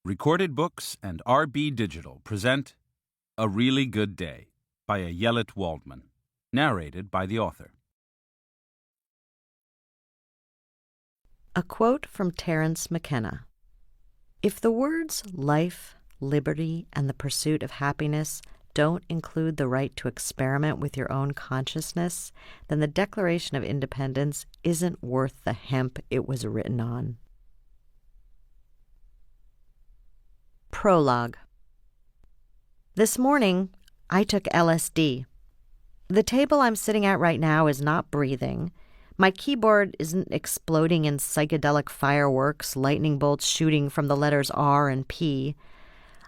Recorded Books and RB Digital present A Really Good Day by Ayelet Waldman, narrated by the author. A quote from Terence McKenna. If the words life, liberty, and the pursuit of happiness don't include the right to experiment with your own consciousness, then the Declaration of Independence isn't worth the hemp it was written on. Prologue. This morning, I took LSD. The table I'm sitting at right now is not breathing. My keyboard isn't exploding in psychedelic fireworks, lightning bolts shooting from the letters R and P.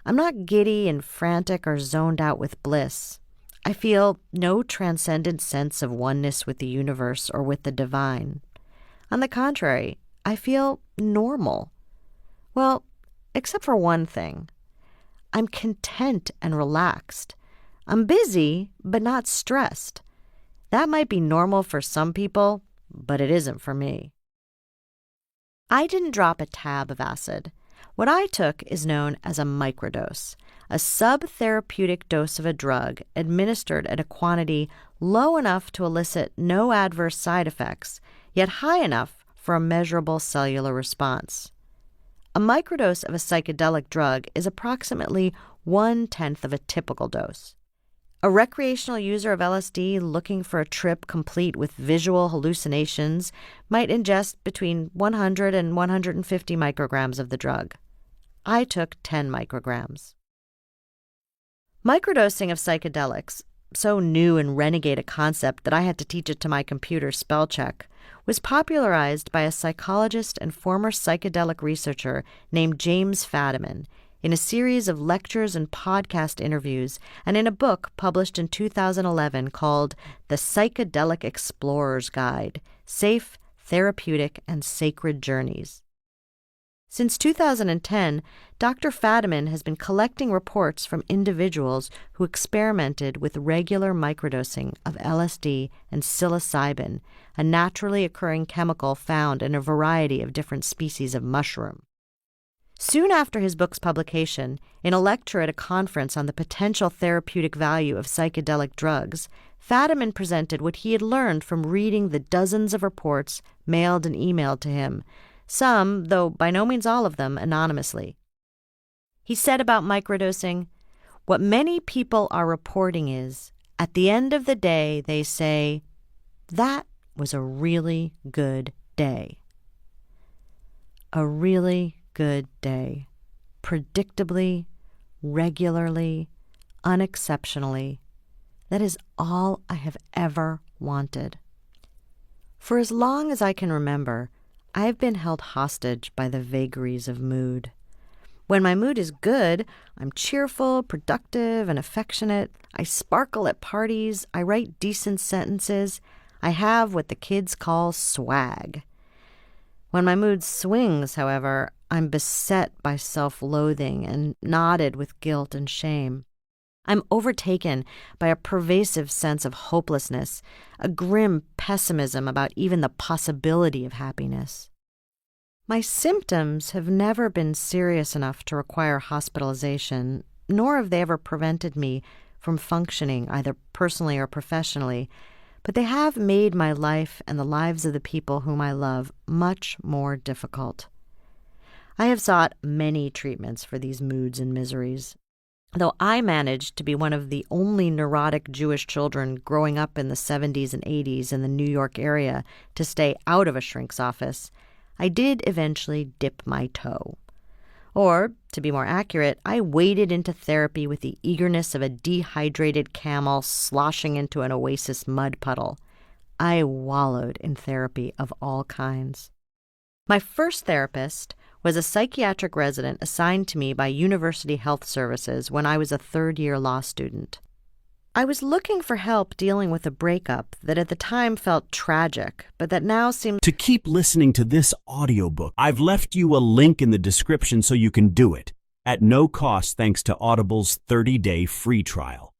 I'm not giddy and frantic or zoned out with bliss. I feel no transcendent sense of oneness with the universe or with the divine. On the contrary, I feel normal. Well, except for one thing. I'm content and relaxed. I'm busy, but not stressed. That might be normal for some people, but it isn't for me. I didn't drop a tab of acid. What I took is known as a microdose, a sub-therapeutic dose of a drug administered at a quantity low enough to elicit no adverse side effects, yet high enough for a measurable cellular response. A microdose of a psychedelic drug is approximately 1/10 of a typical dose. A recreational user of LSD looking for a trip complete with visual hallucinations might ingest between 100 and 150 micrograms of the drug. I took 10 micrograms. Microdosing of psychedelics, so new and renegade a concept that I had to teach it to my computer spell check, was popularized by a psychologist and former psychedelic researcher named James Fadiman in a series of lectures and podcast interviews and in a book published in 2011 called The Psychedelic Explorer's Guide: Safe, Therapeutic, and Sacred Journeys. Since 2010, Dr. Fadiman has been collecting reports from individuals who experimented with regular microdosing of LSD and psilocybin, a naturally occurring chemical found in a variety of different species of mushroom. Soon after his book's publication, in a lecture at a conference on the potential therapeutic value of psychedelic drugs, Fadiman presented what he had learned from reading the dozens of reports mailed and emailed to him, some, though by no means all of them, anonymously. He said about microdosing, "What many people are reporting is, at the end of the day, they say, 'That was a really good day.' A really good day. Predictably, regularly, unexceptionally. That is all I have ever wanted. For as long as I can remember, I have been held hostage by the vagaries of mood. When my mood is good, I'm cheerful, productive, and affectionate. I sparkle at parties. I write decent sentences. I have what the kids call swag. When my mood swings, however, I'm beset by self-loathing and knotted with guilt and shame. I'm overtaken by a pervasive sense of hopelessness, a grim pessimism about even the possibility of happiness. My symptoms have never been serious enough to require hospitalization, nor have they ever prevented me from functioning either personally or professionally, but they have made my life and the lives of the people whom I love much more difficult. I have sought many treatments for these moods and miseries. Though I managed to be one of the only neurotic Jewish children growing up in the 70s and 80s in the New York area to stay out of a shrink's office, I did eventually dip my toe. Or, to be more accurate, I waded into therapy with the eagerness of a dehydrated camel sloshing into an oasis mud puddle. I wallowed in therapy of all kinds. My first therapist was a psychiatric resident assigned to me by University Health Services when I was a third-year law student. I was looking for help dealing with a breakup that at the time felt tragic, but that now seems... To keep listening to this audiobook, I've left you a link in the description so you can do it, at no cost thanks to Audible's 30-day free trial.